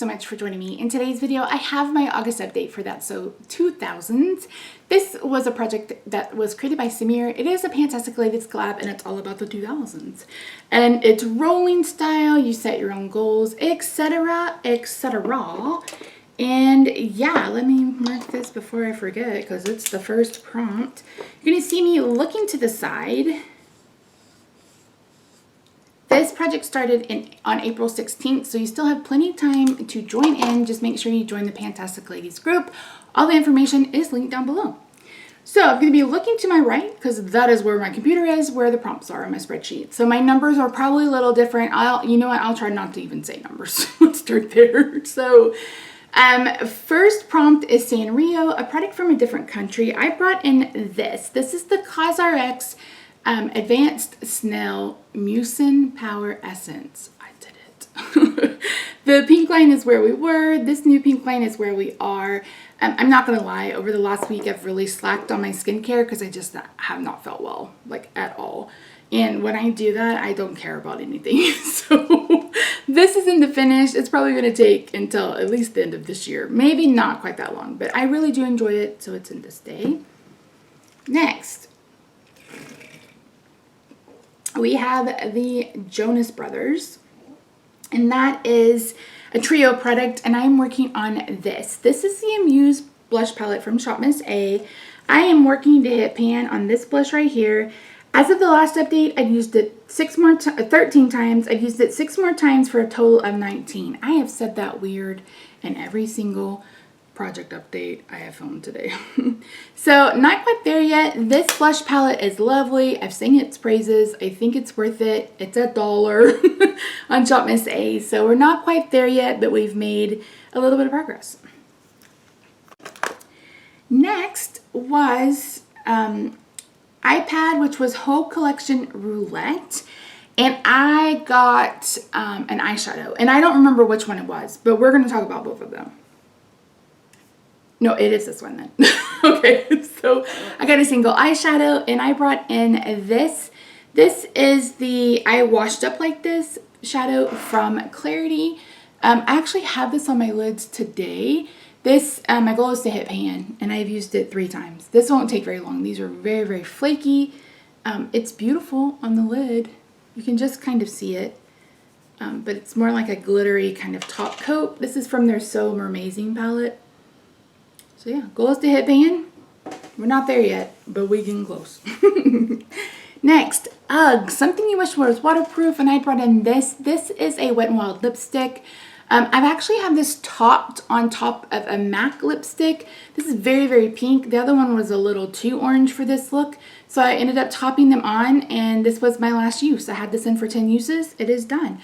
so much for joining me. In today's video, I have my August update for that, so 2000s. This was a project that was created by Samar. It is a fantastic ladies collab and it's all about the 2000s. And it's rolling style, you set your own goals, etc, etc. And yeah, let me mark this before I forget because it's the first prompt. You're gonna see me looking to the side. This project started on April 16th, so you still have plenty of time to join in. Just make sure you join the Fantastic Ladies group. All the information is linked down below. So I'm going to be looking to my right because that is where my computer is, where the prompts are in my spreadsheet. So my numbers are probably a little different. You know what? I'll try not to even say numbers. Let's start there. So first prompt is Sanrio, a product from a different country. I brought in this. This is the CosRx Advanced Snail Mucin Power Essence. I did it. The pink line is where we were. This new pink line is where we are. I'm not gonna lie, over the last week I've really slacked on my skincare because I just have not felt well, like at all. And when I do that, I don't care about anything. So this isn't the finish. It's probably gonna take until at least the end of this year. Maybe not quite that long, but I really do enjoy it, so it's in this day. Next, we have the Jonas Brothers, and that is a trio product, and I'm working on this. This is the Amuse blush palette from Shop Miss A. I am working to hit pan on this blush right here. As of the last update, I've used it 13 times. I've used it 6 more times for a total of 19. I have said that weird in every single project update I have filmed today. So not quite there yet. This blush palette is lovely. I've sung its praises. I think it's worth it. It's $1 on Shop Miss A. So we're not quite there yet, but we've made a little bit of progress. Next was iPad, which was Whole Collection Roulette. And I got an eyeshadow. And I don't remember which one it was, but we're going to talk about both of them. No, it is this one then. Okay, so I got a single eyeshadow and I brought in this. This is the I Washed Up Like This shadow from Clarity. I actually have this on my lids today. This, my goal is to hit pan and I've used it 3 times. This won't take very long. These are very, very flaky. It's beautiful on the lid. You can just kind of see it. But it's more like a glittery kind of top coat. This is from their So Mermazing palette. So yeah, goal is to hit pan. We're not there yet, but we getting close. Next, UGG, Something You Wish Was Waterproof, and I brought in this. This is a Wet n Wild lipstick. I've actually had this topped on top of a MAC lipstick. This is very, very pink. The other one was a little too orange for this look. So I ended up topping them on, and this was my last use. I had this in for 10 uses. It is done.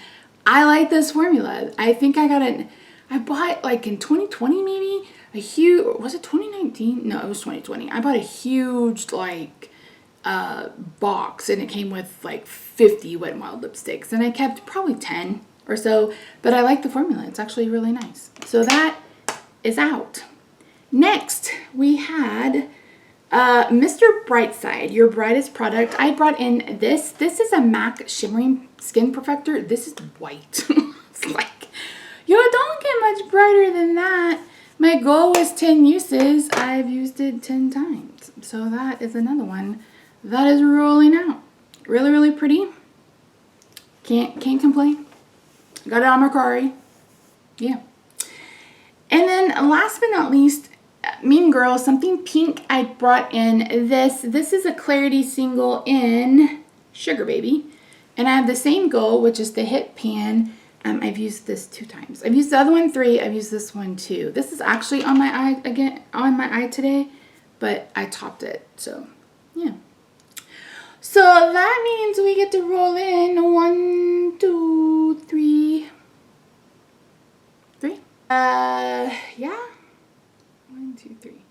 I like this formula. I think I got it, I bought like in 2020 maybe, a huge, was it 2019? No, it was 2020. I bought a huge like box and it came with like 50 Wet n Wild lipsticks and I kept probably 10 or so, but I like the formula. It's actually really nice. So that is out. Next, we had Mr. Brightside, Your Brightest Product. I brought in this. This is a MAC Shimmering Skin Perfector. This is white. It's like, yo, don't get much brighter than that. My goal was 10 uses. I've used it 10 times. So that is another one that is rolling out. Really, really pretty. Can't complain. Got it on Mercari. Yeah. And then last but not least, Mean Girl, Something Pink. I brought in this. This is a Clarity single in Sugar Baby. And I have the same goal, which is to hit pan. I've used this 2 times. I've used the other one 3. I've used this one 2. This is actually on my eye again, on my eye today, but I topped it. So yeah. So that means we get to roll in 1, 2, 3. 3? Yeah. 1, 2, 3.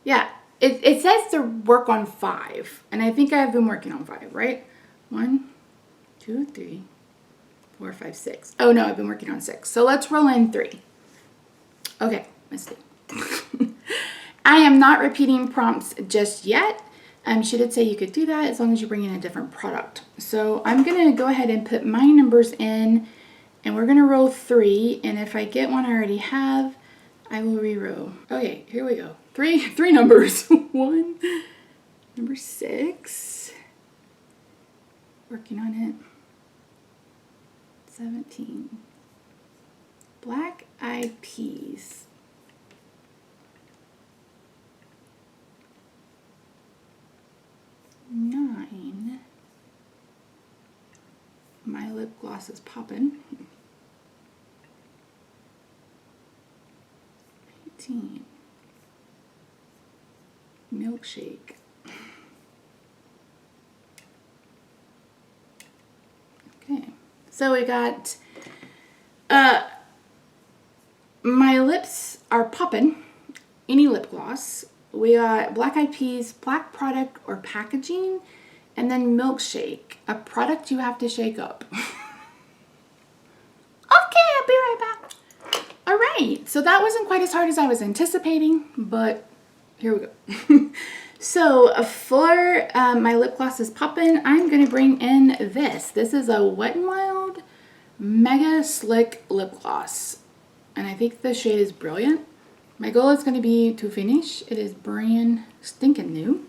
Yeah. It says to work on 5, and I think I've been working on 5, right? 1, 2, 3. 4, 5, 6. Oh no, I've been working on 6. So let's roll in 3. Okay, mistake. I am not repeating prompts just yet. She did say you could do that as long as you bring in a different product. So I'm going to go ahead and put my numbers in And we're gonna roll 3, and if I get one I already have, I will re-roll. Okay, here we go. Three numbers. 1, number 6. Working on it. 17. Black Eyed Peas. 9. My lip gloss is popping. 18. Milkshake. Okay, so we got my lips are popping. Any lip gloss. We got Black Eyed Peas, black product or packaging, and then milkshake, a product you have to shake up. Okay, I'll be right back. All right, so that wasn't quite as hard as I was anticipating, but here we go. So for my lip gloss is popping, I'm gonna bring in this. This is a Wet n Wild Mega Slick Lip Gloss, and I think the shade is brilliant. My goal is going to be to finish. It is brand stinking new.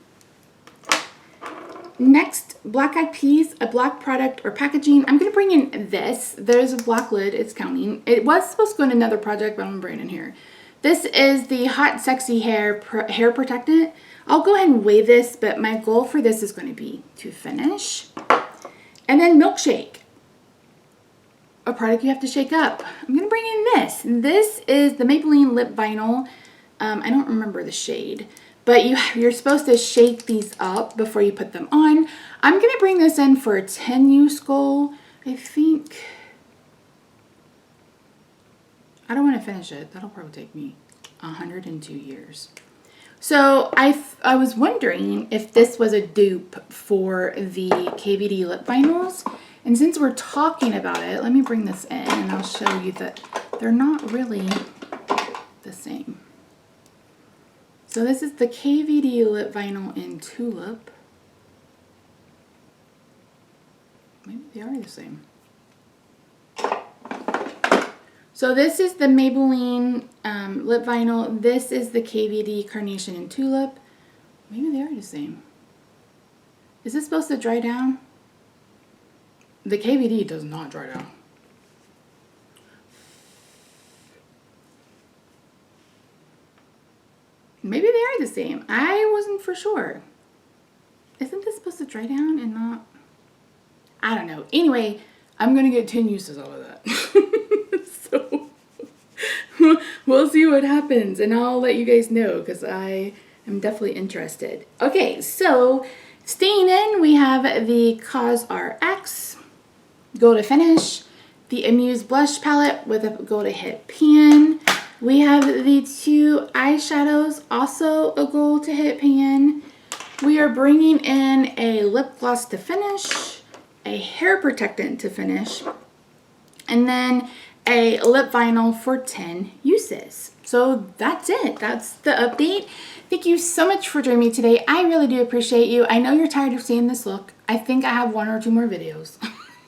Next, Black Eyed Peas, a black product or packaging. I'm going to bring in this. There's a black lid. It's counting. It was supposed to go in another project, but I'm going to bring it in here. This is the Hot Sexy Hair Protectant. I'll go ahead and weigh this, but my goal for this is going to be to finish. And then Milkshake, a product you have to shake up. I'm gonna bring in this. This is the Maybelline Lip Vinyl. I don't remember the shade, but you're supposed to shake these up before you put them on. I'm gonna bring this in for a 10 use goal. I think, I don't wanna finish it. That'll probably take me 102 years. So I was wondering if this was a dupe for the KVD lip vinyls. And since we're talking about it, let me bring this in and I'll show you that they're not really the same. So this is the KVD lip vinyl in Tulip. Maybe they are the same. So this is the Maybelline lip vinyl. This is the KVD Carnation in Tulip. Maybe they are the same. Is this supposed to dry down? The KVD does not dry down. Maybe they are the same. I wasn't for sure. Isn't this supposed to dry down and not? I don't know. Anyway, I'm going to get 10 uses out of that. So we'll see what happens and I'll let you guys know because I am definitely interested. Okay, so staying in, we have the Cause RX Go to Finish, the Amuse Blush Palette with a Go to Hit pan. We have the 2 eyeshadows, also a Go to Hit pan. We are bringing in a lip gloss to finish, a hair protectant to finish, and then a lip vinyl for 10 uses. So that's it. That's the update. Thank you so much for joining me today. I really do appreciate you. I know you're tired of seeing this look. I think I have 1 or 2 more videos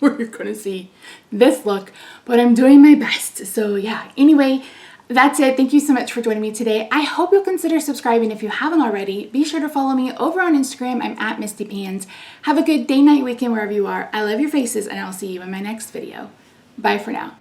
where you're going to see this look, but I'm doing my best. So yeah, anyway, that's it. Thank you so much for joining me today. I hope you'll consider subscribing if you haven't already. Be sure to follow me over on Instagram. I'm at Misty Pans. Have a good day, night, weekend, wherever you are. I love your faces, and I'll see you in my next video. Bye for now.